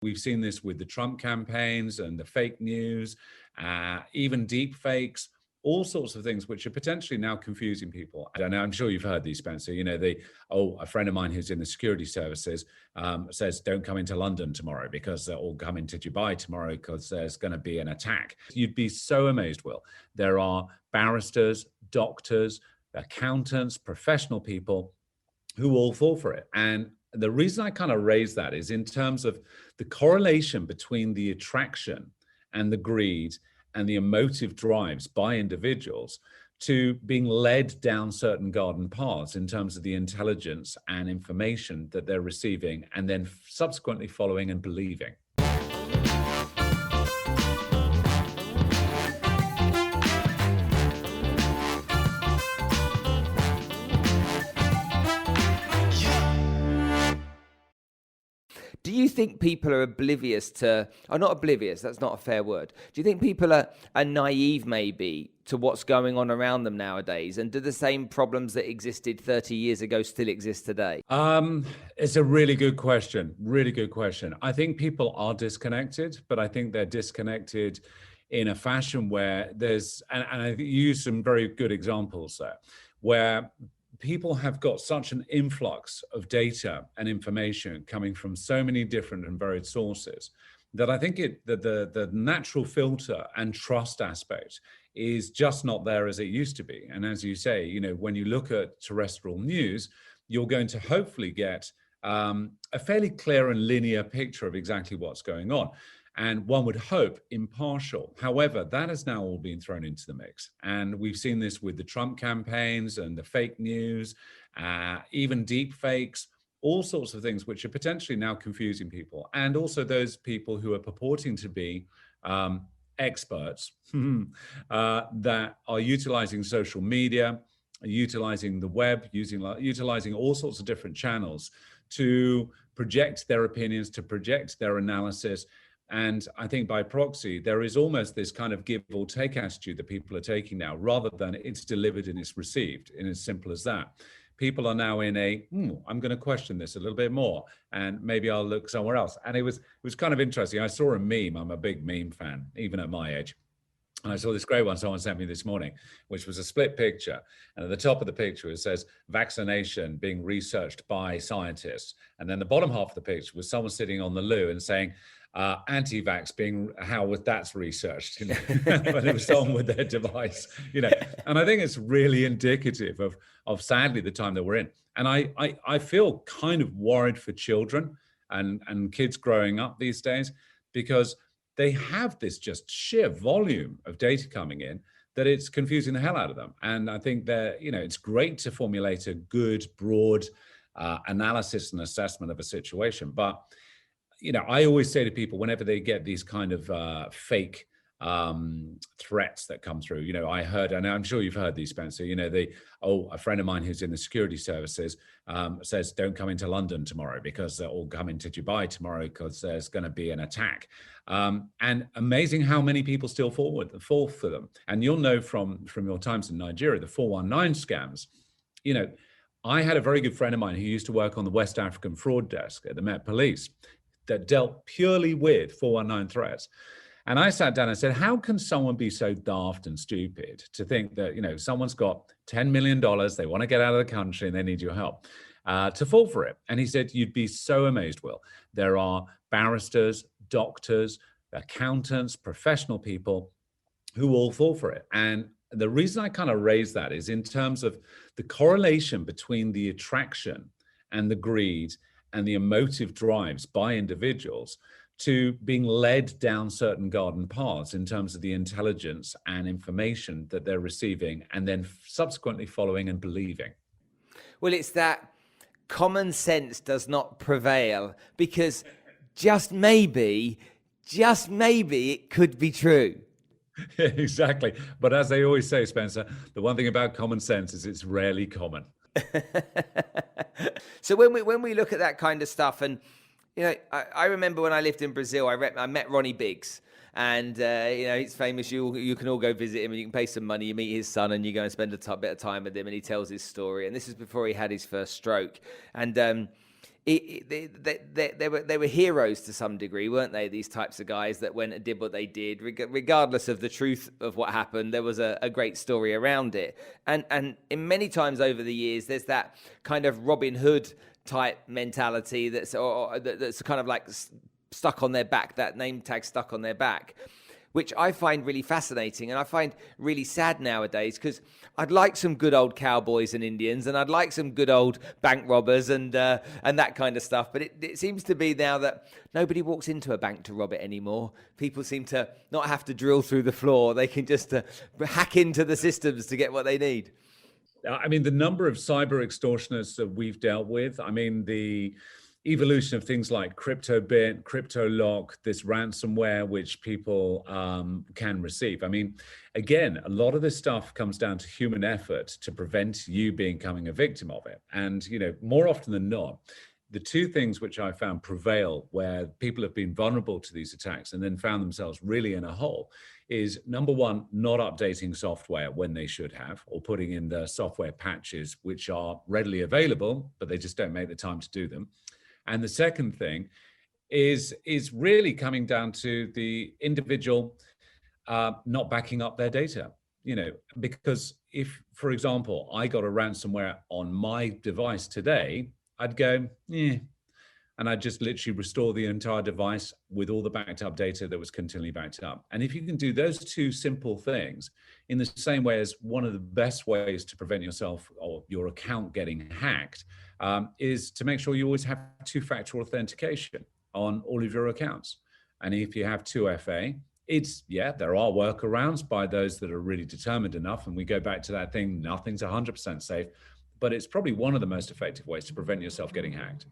We've seen this with the Trump campaigns and the fake news, even deep fakes, all sorts of things which are potentially now confusing people. And I'm sure you've heard these, Spencer. A friend of mine who's in the security services says, don't come into London tomorrow or come into Dubai tomorrow because there's going to be an attack. You'd be so amazed, Will. There are barristers, doctors, accountants, professional people who all fall for it. And the reason I kind of raise that is in terms of the correlation between the attraction and the greed and the emotive drives by individuals to being led down certain garden paths in terms of the intelligence and information that they're receiving and then subsequently following and believing. Do you think people are oblivious to, or not oblivious, that's not a fair word. Do you think people are naive maybe to what's going on around them nowadays? And do the same problems that existed 30 years ago still exist today? It's a really good question. Really good question. I think people are disconnected, but I think they're disconnected in a fashion where and I use some very good examples there, where people have got such an influx of data and information coming from so many different and varied sources that I think the natural filter and trust aspect is just not there as it used to be. And as you say, when you look at terrestrial news, you're going to hopefully get a fairly clear and linear picture of exactly what's going on. And one would hope impartial. However, that has now all been thrown into the mix. And we've seen this with the Trump campaigns and the fake news, even deep fakes, all sorts of things which are potentially now confusing people. And also those people who are purporting to be experts that are utilizing social media, utilizing the web, utilizing all sorts of different channels to project their opinions, to project their analysis. And I think by proxy, there is almost this kind of give or take attitude that people are taking now, rather than it's delivered and it's received, in as simple as that. People are now in I'm going to question this a little bit more, and maybe I'll look somewhere else. And it was kind of interesting. I saw a meme. I'm a big meme fan, even at my age. And I saw this great one someone sent me this morning, which was a split picture. And at the top of the picture, it says vaccination being researched by scientists. And then the bottom half of the picture was someone sitting on the loo and saying, anti-vax being how that's researched, when it was someone with their device, and I think it's really indicative of sadly the time that we're in. And I feel kind of worried for children and kids growing up these days, because they have this just sheer volume of data coming in that it's confusing the hell out of them. And I think that, it's great to formulate a good, broad analysis and assessment of a situation, but I always say to people whenever they get these kind of fake threats that come through, I heard, and I'm sure you've heard these, Spencer, a friend of mine who's in the security services says, don't come into London tomorrow or come into Dubai tomorrow because there's going to be an attack. And amazing how many people still fall for them. And you'll know from your times in Nigeria, the 419 scams, I had a very good friend of mine who used to work on the West African fraud desk at the Met Police that dealt purely with 419 threats. And I sat down and said, how can someone be so daft and stupid to think that, someone's got $10 million, they want to get out of the country and they need your help, to fall for it? And he said, you'd be so amazed, Will. There are barristers, doctors, accountants, professional people who all fall for it. And the reason I kind of raise that is in terms of the correlation between the attraction and the greed and the emotive drives by individuals to being led down certain garden paths in terms of the intelligence and information that they're receiving and then subsequently following and believing. Well, it's that common sense does not prevail, because just maybe it could be true. Exactly. But as they always say, Spencer, the one thing about common sense is it's rarely common. So when we look at that kind of stuff, and I remember when I lived in Brazil, I met Ronnie Biggs, and he's famous. You can all go visit him, and you can pay some money. You meet his son, and you go and spend a bit of time with him, and he tells his story. And this is before he had his first stroke. And they were heroes to some degree, weren't they? These types of guys that went and did what they did, regardless of the truth of what happened. There was a great story around it, and in many times over the years, there's that kind of Robin Hood type mentality that's kind of like stuck on their back, that name tag stuck on their back, which I find really fascinating and I find really sad nowadays, because I'd like some good old cowboys and Indians, and I'd like some good old bank robbers and that kind of stuff. But it seems to be now that nobody walks into a bank to rob it anymore. People seem to not have to drill through the floor. They can just hack into the systems to get what they need. I mean, the number of cyber extortionists that we've dealt with, I mean, the evolution of things like CryptoBit, CryptoLock, this ransomware, which people can receive. I mean, again, a lot of this stuff comes down to human effort to prevent you becoming a victim of it. And, you know, more often than not, the two things which I found prevail where people have been vulnerable to these attacks and then found themselves really in a hole is, number one, not updating software when they should have, or putting in the software patches which are readily available, but they just don't make the time to do them. And the second thing is really coming down to the individual not backing up their data. You know, because if, for example, I got a ransomware on my device today, I'd go, yeah, and I'd just literally restore the entire device with all the backed up data that was continually backed up. And if you can do those two simple things in the same way as one of the best ways to prevent yourself or your account getting hacked, is to make sure you always have two-factor authentication on all of your accounts. And if you have 2FA, there are workarounds by those that are really determined enough. And we go back to that thing, nothing's 100% safe, but it's probably one of the most effective ways to prevent yourself getting hacked.